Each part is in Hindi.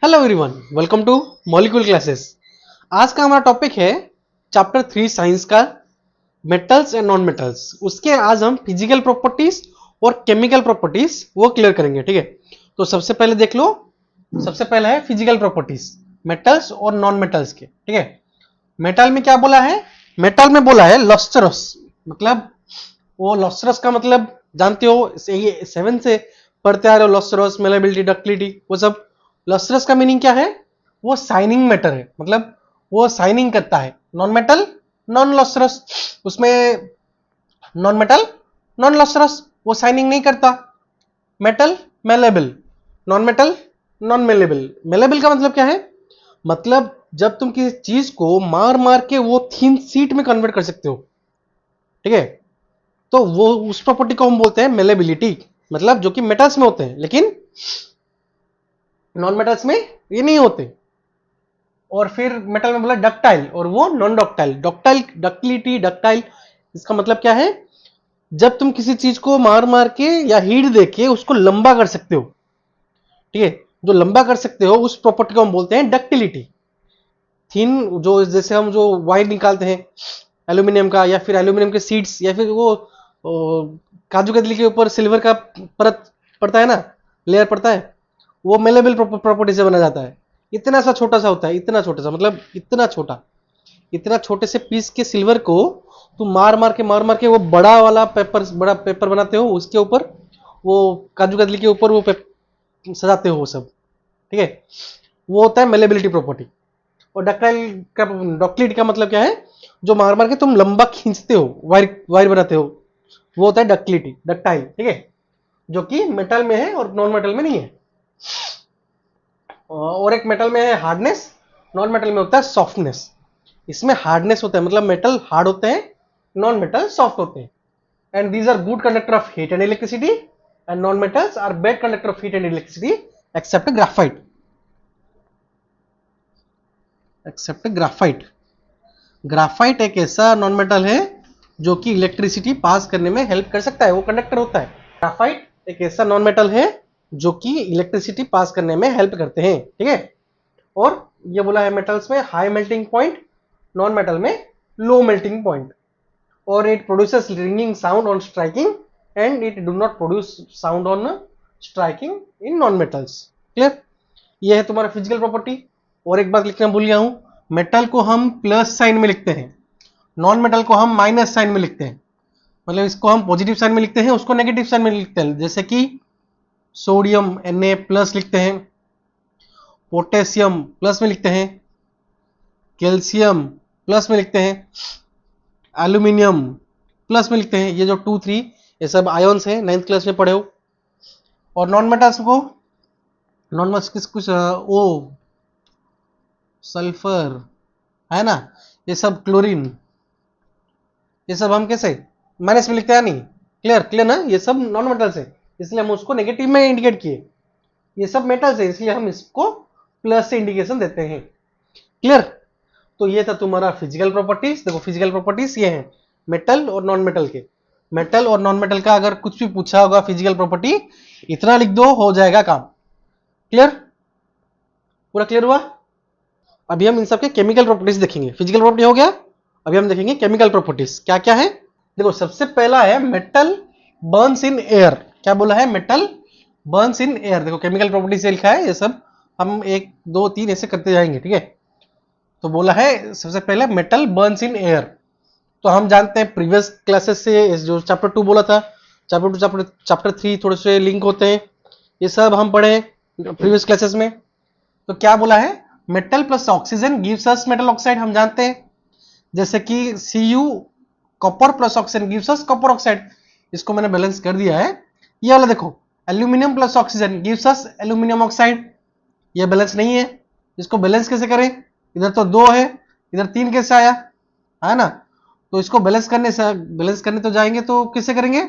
Hello everyone, welcome two molecule classes. आज का हमारा टॉपिक है चैप्टर 3 साइंस का मेटल्स एंड नॉन मेटल्स। उसके आज हम फिजिकल प्रॉपर्टीज और केमिकल प्रॉपर्टीज वो क्लियर करेंगे। ठीक है, तो सबसे पहले देख लो। सबसे पहला है फिजिकल प्रॉपर्टीज मेटल्स और नॉन मेटल्स के। ठीक है, मेटल में क्या बोला है? मेटल में बोला है लस्ट्रस, मतलब वो लस्ट्रस का मतलब जानते हो, ये 7 से पढ़ते आ रहे हो। लस्ट्रस, मेलेबिलिटी, डक्टिलिटी, वो सब। लस्ट्रस का मीनिंग क्या है? वो शाइनिंग मैटर है, मतलब वो शाइनिंग करता है। नॉन मेटल नॉन लस्ट्रस, उसमें नॉन मेटल नॉन लस्ट्रस, वो शाइनिंग नहीं करता। Metal malleable, non metal non malleable. Malleable का मतलब क्या है? मतलब जब तुम किसी चीज को मार मार के वो थिन सीट में कन्वर्ट कर सकते हो। ठीक है, तो वो उस प्रॉपर्टी को हम बोलते हैं मेलेबिलिटी, मतलब जो कि मेटल्स में होते हैं लेकिन नॉन मेटल्स में ये नहीं होते। और फिर मेटल में बोला डक्टाइल, और वो non ductile. Ductile, ductility, ductile, इसका मतलब क्या है? जब तुम किसी चीज को मार मार के या हीट देके उसको लंबा कर सकते हो। ठीक है, जो लंबा कर सकते हो उस प्रॉपर्टी को हम बोलते हैं डक्टिलिटी। थिन, जो जैसे हम जो वायर निकालते हैं एल्यूमिनियम का, या फिर एल्यूमिनियम के सीड्स, या फिर वो काजू कतली के ऊपर सिल्वर का परत पड़ता है ना, लेयर पड़ता है, वो मेलेबल प्रॉपर्टी से बना जाता है। इतना सा छोटा सा होता है, इतना छोटा सा, मतलब इतना छोटा। इतना छोटे से पीस के सिल्वर को तुम मार मार के वो बड़ा वाला पेपर, बड़ा पेपर बनाते हो, उसके ऊपर वो काजू कतली के ऊपर वो सजाते हो वो सब। ठीक है, वो होता है मेलेबिलिटी प्रॉपर्टी। और डक्टाइल का, डक्टिलिटी का मतलब क्या है? जो मार मार के तुम लंबा खींचते हो, वायर वायर बनाते हो, वो होता है डक्टिलिटी, डक्टाइल। ठीक है, जो कि मेटल में है और नॉन मेटल में नहीं है। और एक मेटल में है हार्डनेस, नॉन मेटल में होता है सॉफ्टनेस। इसमें हार्डनेस होता है, मतलब मेटल हार्ड होते हैं, नॉन मेटल सॉफ्ट होते हैं। And these are good conductor of heat and electricity, and non metals are bad conductor of heat and electricity except graphite. Except graphite. Graphite एक ऐसा नॉन मेटल है जो कि इलेक्ट्रिसिटी पास करने में हेल्प कर सकता है, वो कंडक्टर होता है। ग्राफाइट एक ऐसा नॉन मेटल है जो कि इलेक्ट्रिसिटी पास करने में हेल्प करते हैं। ठीक है, और ये बोला है मेटल्स में high melting point, non metal में लो मेल्टिंग पॉइंट। और it produces ringing sound on striking, and it do not produce sound on striking in non metals. Clear? ये है तुम्हारा फिजिकल प्रॉपर्टी। और एक बात लिखना भूल गया हूं, मेटल को हम प्लस साइन में लिखते हैं, नॉन मेटल को हम माइनस साइन में लिखते हैं। मतलब इसको हम पॉजिटिव साइन में लिखते हैं, उसको नेगेटिव साइन में लिखते हैं। जैसे कि सोडियम Na प्लस लिखते हैं, पोटेशियम प्लस में लिखते हैं, कैल्शियम प्लस में लिखते हैं, एल्यूमिनियम प्लस में लिखते हैं। ये जो 2 3 ये सब आयन्स हैं, 9th क्लास में पढ़े हो। और नॉन मेटल्स को, नॉन मेटल्स किस कुछ ओ सल्फर है ना, ये सब क्लोरीन, ये सब हम कैसे माइनस में लिखते हैं? नहीं, क्लियर क्लियर ना? ये सब नॉन मेटल्स है, इसलिए हम उसको नेगेटिव में इंडिकेट किए। ये सब मेटल्स है, इसलिए हम इसको प्लस से इंडिकेशन देते हैं। क्लियर? तो ये था तुम्हारा फिजिकल प्रॉपर्टीज। देखो फिजिकल प्रॉपर्टीज ये है मेटल और नॉन मेटल के। मेटल और नॉन मेटल का अगर कुछ भी पूछा होगा फिजिकल प्रॉपर्टी, इतना लिख दो, हो जाएगा काम। क्लियर? पूरा क्लियर हुआ? अभी हम इन सबके केमिकल प्रॉपर्टीज देखेंगे। फिजिकल प्रॉपर्टी हो गया, अभी हम देखेंगे केमिकल प्रॉपर्टीज क्या क्या है। देखो सबसे पहला है मेटल बर्न्स इन एयर। क्या बोला है? Metal Burns in air. देखो केमिकल प्रॉपर्टी से लिखा है, ये सब हम 1 2 3 ऐसे करते जाएंगे। ठीक है, तो बोला है सबसे पहले मेटल बर्न्स इन एयर। तो हम जानते हैं प्रीवियस क्लासेस से, जो चैप्टर 2 बोला था, चैप्टर 2 चैप्टर 3 थोड़े से लिंक होते हैं, ये सब हम पढ़े प्रीवियस क्लासेस में। तो क्या बोला है? Metal plus oxygen gives us metal oxide, हम जानते हैं। जैसे कि Cu copper plus oxygen gives us copper oxide. इसको मैंने बैलेंस कर दिया है। ये वाला देखो, aluminium plus oxygen gives us aluminium oxide. ये बैलेंस नहीं है, इसको बैलेंस कैसे करें? इधर तो 2 है, इधर 3 कैसे आया? है ना? तो इसको बैलेंस करने तो जाएंगे, तो कैसे करेंगे?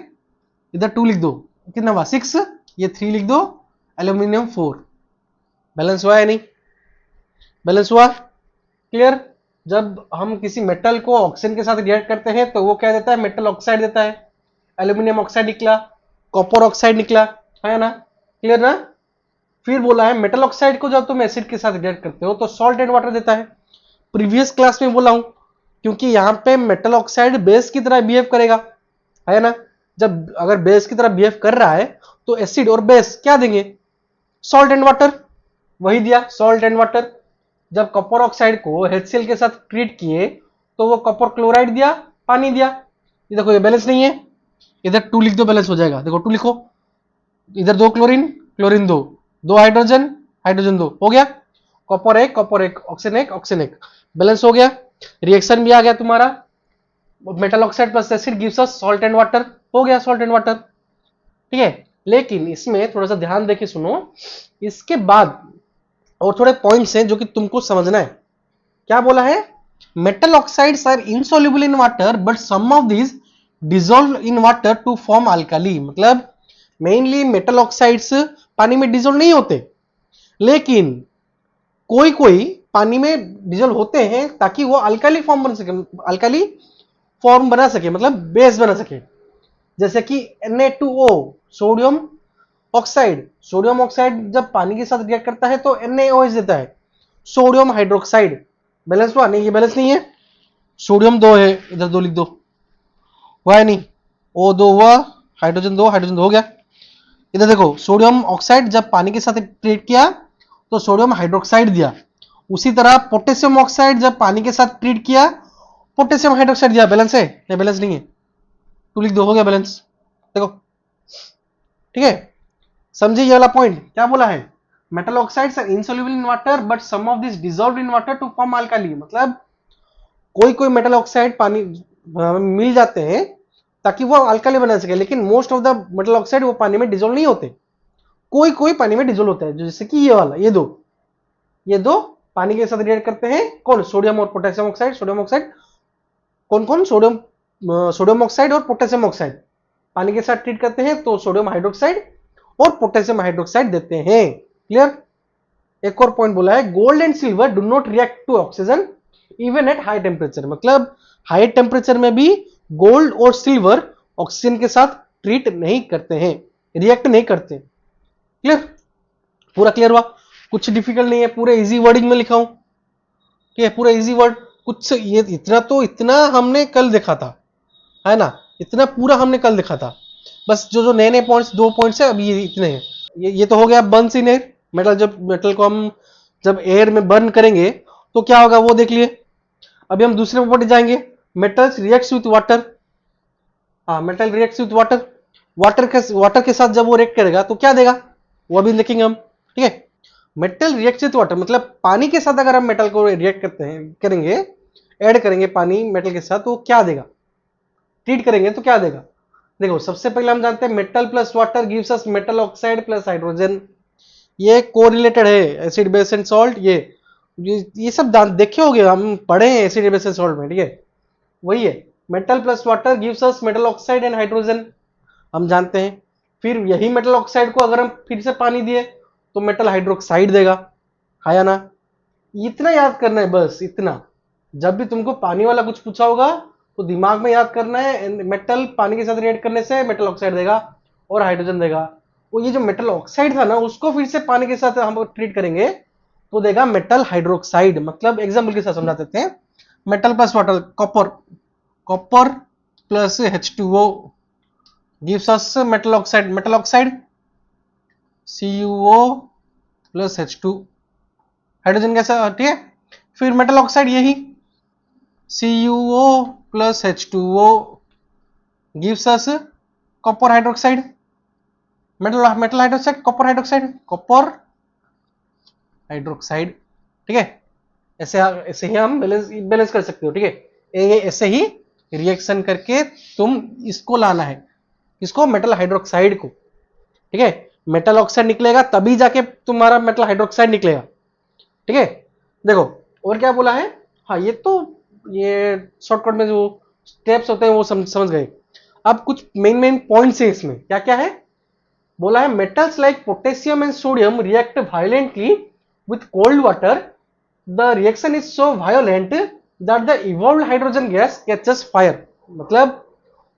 इधर 2 लिख दो, कितना हुआ 6, ये 3 लिख दो, एल्यूमिनियम 4। बैलेंस हुआ या नहीं? बैलेंस हुआ? क्लियर? जब हम किसी मेटल को ऑक्सीजन के साथ रिएक्ट करते हैं तो वो क्या देता है? मेटल ऑक्साइड देता है। एल्यूमिनियम ऑक्साइड निकला, कॉपर ऑक्साइड निकला, है ना? क्लियर ना? फिर बोला है मेटल ऑक्साइड को जब तुम एसिड के साथ रिएक्ट करते हो तो सॉल्ट एंड वाटर देता है। प्रीवियस क्लास में बोला हूं, क्योंकि यहां पे मेटल ऑक्साइड बेस की तरह बिहेव करेगा, है ना। जब अगर बेस की तरह बिहेव कर रहा है तो एसिड और बेस क्या देंगे, सॉल्ट एंड वाटर। वही दिया, सॉल्ट एंड वाटर। जब कॉपर ऑक्साइड को HCl के साथ ट्रीट किए तो वो कॉपर क्लोराइड दिया, पानी दिया। ये देखो, ये बैलेंस नहीं है, इधर 2 लिख दो, बैलेंस हो जाएगा। देखो 2 लिखो, इधर 2 क्लोरीन, क्लोरीन 2, 2 हाइड्रोजन, हाइड्रोजन 2, हो गया। कॉपर एक, कॉपर एक, ऑक्सीजन एक, ऑक्सीजन एक, बैलेंस हो गया। रिएक्शन भी आ गया तुम्हारा, metal oxide plus acid gives us salt and water, हो गया सॉल्ट एंड वाटर, ठीक है। लेकिन इसमें थोड़ा सा ध्यान देके सुनो, इसके बाद और थोड़े पॉइंट्स हैं जो कि तुमको समझना है। क्या बोला है, metal oxides are insoluble in water but some of these dissolve in water to form alkali. मतलब मेनली मेटल ऑक्साइड्स पानी में डिसॉल्व नहीं होते, लेकिन कोई कोई पानी में डिसॉल्व होते हैं ताकि वो अल्काली फॉर्म बन सके, अल्काली फॉर्म बना सके, मतलब बेस बना सके। जैसे कि Na2O, sodium oxide. Sodium oxide जब पानी के साथ रिएक्ट करता है तो NaOH देता है, सोडियम हाइड्रोक्साइड। बैलेंस हुआ नहीं, ये बैलेंस नहीं है, सोडियम 2 है, इधर 2 लिख दो, हुआ है नहीं, O2 हुआ, हाइड्रोजन 2, हाइड्रोजन 2 हो गया। इधर देखो, सोडियम ऑक्साइड जब पानी के साथ ट्रीट किया तो सोडियम हाइड्रोक्साइड दिया। उसी तरह पोटेशियम ऑक्साइड जब पानी के साथ ट्रीट किया, पोटेशियम हाइड्रोक्साइड दिया। बैलेंस है या बैलेंस नहीं है, 2 लिख दो, हो गया बैलेंस। देखो, ठीक है, समझिए ये वाला पॉइंट क्या बोला है, metal oxides are insoluble in water but some of this dissolved in water to form alkali. मतलब कोई कोई मेटल ऑक्साइड पानी मिल जाते हैं ताकि वो अल्काली बना सके, लेकिन most of the metal oxide वो पानी में डिसॉल्व नहीं होते, कोई कोई पानी में डिसॉल्व होता है। जैसे कि ये वाला, ये दो पानी के साथ रिएक्ट करते हैं, कौन, सोडियम और पोटेशियम ऑक्साइड। सोडियम ऑक्साइड कौन कौन, सोडियम ऑक्साइड और पोटेशियम ऑक्साइड पानी के साथ ट्रीट करते हैं तो सोडियम हाइड्रोक्साइड और पोटेशियम हाइड्रोक्साइड देते हैं। क्लियर। एक और पॉइंट बोला है, gold and silver do not react to oxygen even at high temperature. मतलब हाई टेम्परेचर में भी गोल्ड और सिल्वर ऑक्सीजन के साथ ट्रीट नहीं करते हैं, रिएक्ट नहीं करते। क्लियर, पूरा क्लियर हुआ, कुछ डिफिकल्ट नहीं है, पूरे इजी वर्डिंग में लिखा हूं, ठीक है, पूरा इजी वर्ड। कुछ ये इतना हमने कल देखा था, है ना, इतना पूरा हमने कल देखा था। बस जो जो नए नए पॉइंट्स, 2 पॉइंट्स है अभी, ये इतने हैं। ये तो हो गया बर्न्स इन एयर। मेटल को हम जब एयर में बर्न करेंगे तो क्या होगा वो देख लिए। अभी हम दूसरे प्रॉपर्टी जाएंगे, मेटल्स रिएक्ट्स विथ वाटर। हाँ, metal reacts with water, water के साथ जब वो रिएक्ट करेगा तो क्या देगा, वो अभी देखेंगे हम, ठीक है। मेटल रिएक्ट्स विथ वाटर मतलब पानी के साथ अगर हम मेटल को रिएक्ट करेंगे, ऐड करेंगे पानी मेटल के साथ, तो क्या देगा, ट्रीट करेंगे तो क्या देगा। देखो, सबसे पहले हम जानते हैं metal plus water gives us metal oxide plus hydrogen. ये कोरिलेटेड है, एसिड बेस एंड सॉल्ट। ये सब देखे होंगे, हम पढ़े हैं एसिड बेस एंड सॉल्ट में, ठीक है, वही है। Metal plus water gives us metal oxide and hydrogen, हम जानते हैं। फिर यही मेटल ऑक्साइड को अगर हम फिर से पानी दिए तो मेटल हाइड्रोक्साइड देगा, है या ना। इतना याद करना है, बस इतना। जब भी तुमको पानी वाला कुछ पूछा होगा तो दिमाग में याद करना है, मेटल पानी के साथ रिएक्ट करने से मेटल ऑक्साइड देगा और हाइड्रोजन देगा। वो ये जो मेटल ऑक्साइड था ना, उसको फिर से पानी के साथ हम ट्रीट करेंगे तो देगा मेटल हाइड्रोक्साइड। मतलब एग्जाम्पल के साथ समझा देते हैं, metal plus water, copper plus H2O gives us metal oxide CuO plus H2, hydrogen कैसा, ठीक है। फिर मेटल ऑक्साइड यही CuO plus H2O gives us copper hydroxide, metal hydroxide, copper hydroxide, ठीक है। ऐसे ही हम बैलेंस कर सकते हो, ठीक है। ये ऐसे ही रिएक्शन करके तुम इसको लाना है, इसको मेटल हाइड्रोक्साइड को, ठीक है। मेटल ऑक्साइड निकलेगा तभी जाके तुम्हारा मेटल हाइड्रोक्साइड निकलेगा, ठीक है। देखो और क्या बोला है, हाँ ये शॉर्टकट में जो स्टेप्स होते हैं वो समझ गए। अब कुछ मेन पॉइंट्स है इसमें, क्या क्या है बोला है, metals like potassium and sodium react violently with cold water, the reaction is so violent that the evolved hydrogen gas catches fire. मतलब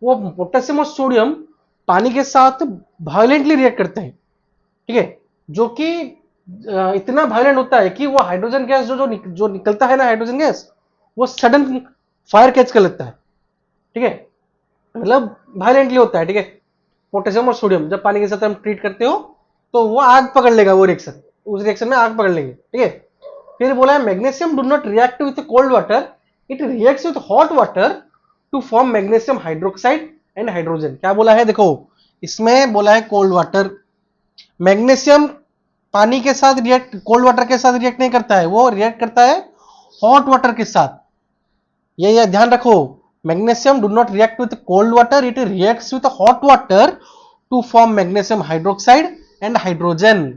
वो पोटेशियम और सोडियम पानी के साथ वायलेंटली रिएक्ट करते हैं, ठीक है। जो कि इतना वायलेंट होता है कि वो हाइड्रोजन गैस जो निकलता है ना, हाइड्रोजन गैस, वो सडन फायर कैच कर लेता है। ठीक है, मतलब वायलेंटली होता है। ठीक है, पोटेशियम और सोडियम जब पानी के साथ हम ट्रीट करते हो तो वो आग पकड़ लेगा, वो रिएक्शन, उस रिएक्शन में आग पकड़ लेंगे। ठीक है, फिर बोला है magnesium do not react with cold water, it reacts with hot water to form magnesium hydroxide and hydrogen. क्या बोला है, देखो इसमें बोला है कोल्ड वाटर, मैग्नीशियम पानी के साथ रिएक्ट, कोल्ड वाटर के साथ रिएक्ट नहीं करता है, वो रिएक्ट करता है हॉट वाटर के साथ। ये ध्यान रखो, magnesium do not react with cold water, it reacts with hot water to form magnesium hydroxide and hydrogen.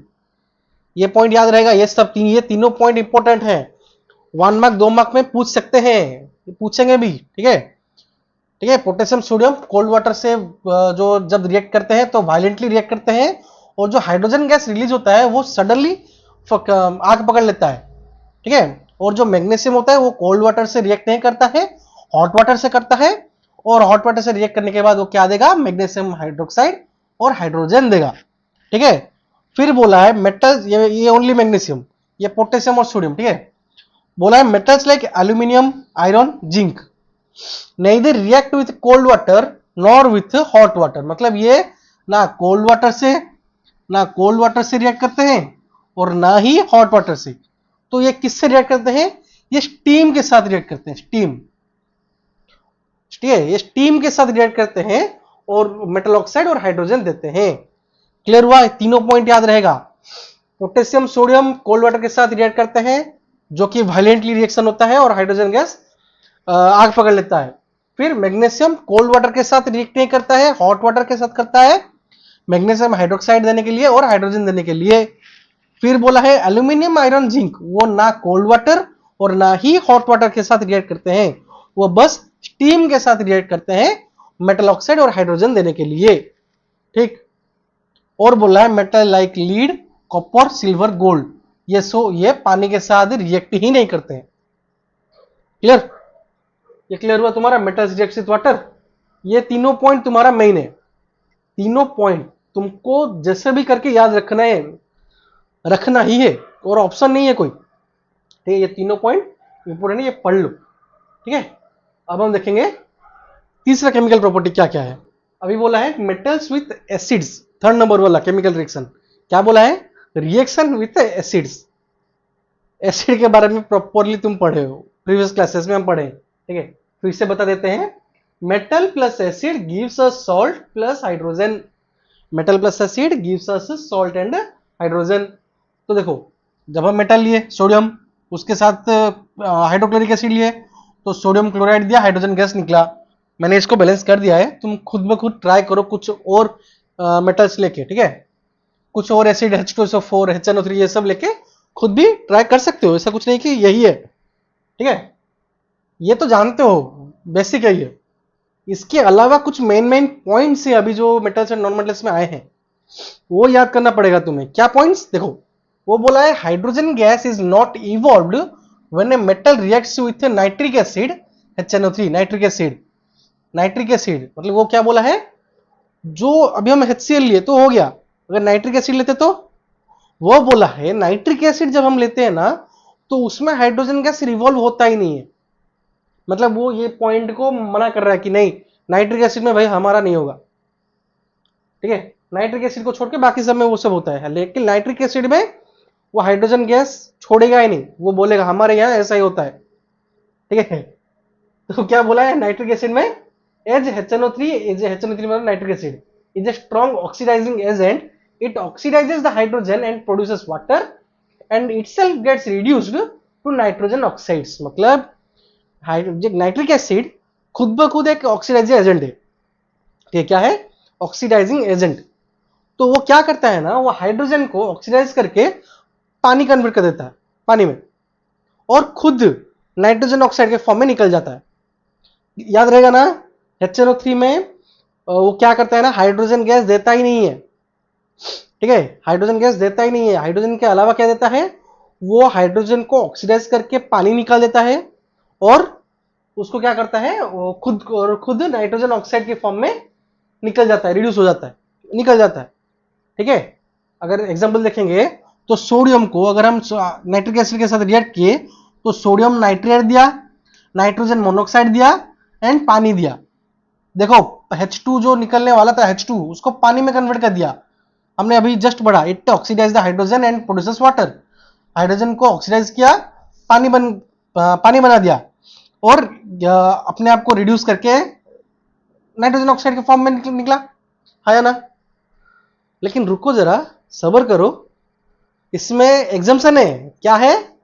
ये पॉइंट याद रहेगा, ये तीनों पॉइंट इंपॉर्टेंट है, 1 मार्क 2 मार्क में पूछ सकते हैं, पूछेंगे भी। ठीक है, ठीक है, पोटेशियम सोडियम कोल्ड वाटर से जो जब रिएक्ट करते हैं तो वायलेंटली रिएक्ट करते हैं, और जो हाइड्रोजन गैस रिलीज होता है वो सडनली आग पकड़ लेता है। ठीक है, और जो मैग्नीशियम होता है वो कोल्ड वाटर से रिएक्ट नहीं करता है, हॉट वाटर से करता है, और हॉट वाटर से रिएक्ट करने के बाद वो क्या देगा, मैग्नीशियम हाइड्रोक्साइड और हाइड्रोजन देगा। ठीक है, फिर बोला है मेटल, ये ओनली मैग्नीशियम, ये पोटेशियम और सोडियम। ठीक है, बोला है metals like aluminium, iron, zinc neither react with cold water nor with hot water. मतलब ये ना कोल्ड वाटर से रिएक्ट करते हैं और ना ही हॉट वाटर से। तो ये किससे रिएक्ट करते हैं, ये स्टीम के साथ रिएक्ट करते हैं, स्टीम। ठीक है, ये स्टीम के साथ रिएक्ट करते हैं और मेटल ऑक्साइड और हाइड्रोजन देते हैं। क्लियर हुआ, तीनों पॉइंट याद रहेगा। पोटेशियम सोडियम कोल्ड वाटर के साथ रिएक्ट करते हैं, जो कि वायलेंटली रिएक्शन होता है और हाइड्रोजन गैस आग पकड़ लेता है। फिर मैग्नीशियम कोल्ड वाटर के साथ रिएक्ट नहीं करता है, हॉट वाटर के साथ करता है, मैग्नीशियम हाइड्रोक्साइड देने के लिए और हाइड्रोजन देने के लिए। फिर बोला है एल्यूमिनियम, आयरन, जिंक, वो ना कोल्ड वाटर और ना ही हॉट वाटर के साथ रिएक्ट करते हैं, वो बस स्टीम के साथ रिएक्ट करते हैं मेटल ऑक्साइड और हाइड्रोजन देने के लिए। ठीक, और बोला है metal like lead, copper, silver, gold, ये पानी के साथ रिएक्ट ही नहीं करते हैं। क्लियर, ये क्लियर हुआ तुम्हारा, मेटल्स रिएक्ट विथ वाटर। ये तीनों पॉइंट तुम्हारा मेन है, तीनों पॉइंट तुमको जैसे भी करके याद रखना है, रखना ही है, और ऑप्शन नहीं है कोई। ठीक है, ये तीनों पॉइंट इंपोर्टेंट है, ये पढ़ लो। ठीक है, अब हम देखेंगे तीसरा केमिकल प्रॉपर्टी क्या क्या है। अभी बोला है मेटल्स विथ एसिड्स, 3 नंबर वाला केमिकल रिएक्शन। क्या बोला है, रिएक्शन विथ एसिड्स। एसिड के बारे में प्रॉपरली तुम पढ़े हो, प्रीवियस क्लासेस में हम पढ़े। ठीक है, फिर से बता देते हैं, metal plus acid gives us salt plus hydrogen. Metal plus acid gives us salt and hydrogen. तो देखो, जब हम मेटल लिए सोडियम, उसके साथ हाइड्रोक्लोरिक एसिड लिए, तो सोडियम क्लोराइड दिया, हाइड्रोजन गैस निकला। मैंने इसको बैलेंस कर दिया है, तुम खुद ब खुद ट्राई करो कुछ और मेटल्स लेके। ठीक है, कुछ और एसिड H2SO4, HNO3 ये सब लेके खुद भी ट्राई कर सकते हो, ऐसा कुछ नहीं कि यही है। ठीक है, ये तो जानते हो, बेसिक है ये। इसके अलावा कुछ मेन पॉइंट्स है अभी जो मेटल्स एंड नॉन मेटल्स में आए हैं, वो याद करना पड़ेगा तुम्हें। क्या पॉइंट्स, देखो वो बोला है hydrogen gas is not evolved when a metal reacts with nitric acid HNO3। Nitric acid मतलब वो क्या बोला है, जो अभी हम HCl लिए तो हो गया, अगर नाइट्रिक एसिड लेते तो, वो बोला है नाइट्रिक एसिड जब हम लेते हैं ना तो उसमें हाइड्रोजन गैस रिवॉल्व होता ही नहीं है। मतलब वो ये पॉइंट को मना कर रहा है कि नहीं, नाइट्रिक एसिड में भाई हमारा नहीं होगा। ठीक है, नाइट्रिक एसिड को छोड़ के बाकी सब में वो सब होता है, लेकिन नाइट्रिक एसिड में वो हाइड्रोजन गैस छोड़ेगा ही नहीं, वो बोलेगा हमारे यहाँ ऐसा ही होता है। ठीक है, तो क्या बोला है नाइट्रिक एसिड में, एज HNO3 मतलब nitric acid is a strong oxidizing agent, it oxidizes the hydrogen and produces water and itself gets reduced to nitrogen oxides। मतलब नाइट्रिक एसिड खुद ब खुद एक ऑक्सीडाइजिंग एजेंट है। ये क्या है, ऑक्सीडाइजिंग एजेंट। तो वो क्या करता है ना, वो हाइड्रोजन को ऑक्सीडाइज करके पानी कन्वर्ट कर देता है पानी में, और खुद नाइट्रोजन ऑक्साइड के फॉर्म में निकल जाता है। याद रहेगा ना, HNO3 में वो क्या करता है ना, हाइड्रोजन गैस देता ही नहीं है। ठीक है, हाइड्रोजन गैस देता ही नहीं है, हाइड्रोजन के अलावा क्या देता है, वो हाइड्रोजन को ऑक्सीडाइज करके पानी निकाल देता है, और उसको क्या करता है, वो खुद नाइट्रोजन ऑक्साइड के फॉर्म में निकल जाता है, रिड्यूस हो जाता है, निकल जाता है। ठीक है, अगर एग्जाम्पल देखेंगे तो सोडियम को अगर हम नाइट्रिक एसिड के साथ रिएक्ट किए तो सोडियम नाइट्रेट दिया, नाइट्रोजन मोनोऑक्साइड दिया एंड पानी दिया। देखो H2 जो निकलने वाला था H2 उसको पानी में कन्वर्ट कर दिया हमने अभी जस्ट पढ़ा। It oxidize the hydrogen and produces water. Hydrogen को ऑक्सीडाइज किया, पानी बना दिया और अपने आप को रिड्यूस करके नाइट्रोजन ऑक्साइड के फॉर्म में निकला है ना। लेकिन रुको जरा, सब्र करो, इसमें एग्जाम्पशन है। क्या है?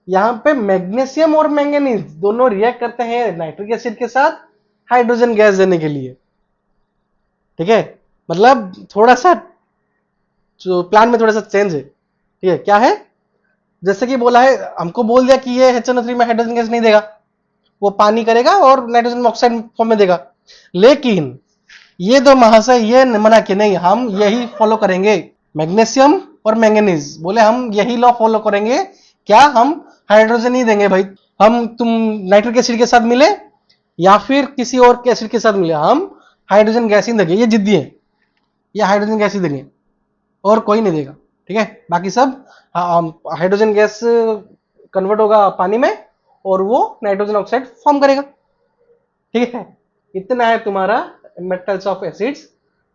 यहां पे मैग्नीशियम और मैंगनीज दोनों रिएक्ट करते हैं नाइट्रिक एसिड के साथ हाइड्रोजन गैस देने के लिए। ठीक है, मतलब थोड़ा सा जो प्लान में थोड़ा सा चेंज है। ठीक है, क्या है? जैसे कि बोला है, हमको बोल दिया कि ये HNO3 में हाइड्रोजन गैस नहीं देगा, वो पानी करेगा और नाइट्रोजन ऑक्साइड फॉर्म में देगा। लेकिन ये दो महाशय ये मना के नहीं, हम यही फॉलो करेंगे। मैग्नीशियम और मैंगनीज बोले हम यही लॉ फॉलो करेंगे। क्या? हम हाइड्रोजन नहीं देंगे भाई, हम तुम नाइट्रिक एसिड के साथ मिले या फिर किसी और के एसिड के साथ मिले, हम हाइड्रोजन गैस ही देंगे। ये जिद्दी है, ये हाइड्रोजन गैस ही देंगे और कोई नहीं देगा। ठीक है, बाकी सब हाइड्रोजन गैस कन्वर्ट होगा पानी में और वो नाइट्रोजन ऑक्साइड फॉर्म करेगा। ठीक है, इतना है तुम्हारा मेटल्स ऑफ एसिड्स,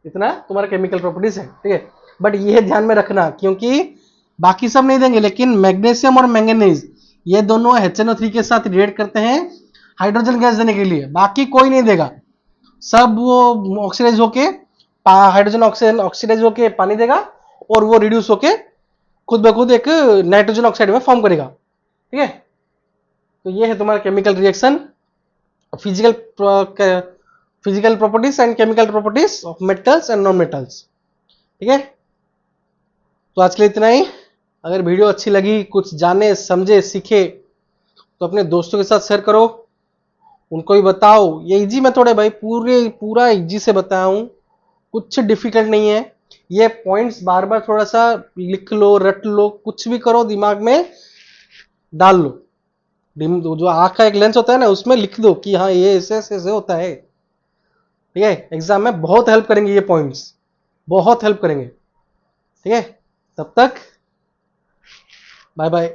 इतना तुम्हारा केमिकल प्रॉपर्टीज है। ठीक है, बट ये ध्यान में रखना क्योंकि बाकी सब नहीं देंगे, लेकिन मैग्नीशियम और मैंगनीज ये दोनों HNO3 के साथ रिएक्ट करते हैं हाइड्रोजन गैस देने के लिए, बाकी कोई नहीं देगा। सब वो ऑक्सीडाइज होके हाइड्रोजन ऑक्सीडाइज होके पानी देगा और वो रिड्यूस होके खुद ब खुद एक नाइट्रोजन ऑक्साइड में फॉर्म करेगा। ठीक है, तो ये है तुम्हारा chemical reaction, physical properties and chemical properties of metals and non metals. ठीक है, तो आज के लिए इतना ही। अगर वीडियो अच्छी लगी, कुछ जाने समझे सीखे तो अपने दोस्तों के साथ शेयर करो, उनको भी बताओ। ये इजी मेथड है भाई, पूरा इजी से बताया हूं, कुछ डिफिकल्ट नहीं है। ये पॉइंट्स बार बार थोड़ा सा लिख लो, रट लो, कुछ भी करो, दिमाग में डाल लो। जो आंख का एक लेंस होता है ना, उसमें लिख दो कि हाँ ये ऐसे ऐसे होता है। ठीक है, एग्जाम में बहुत हेल्प करेंगे ये पॉइंट्स, बहुत हेल्प करेंगे। ठीक है, तब तक बाय बाय,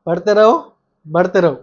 पढ़ते रहो, बढ़ते रहो।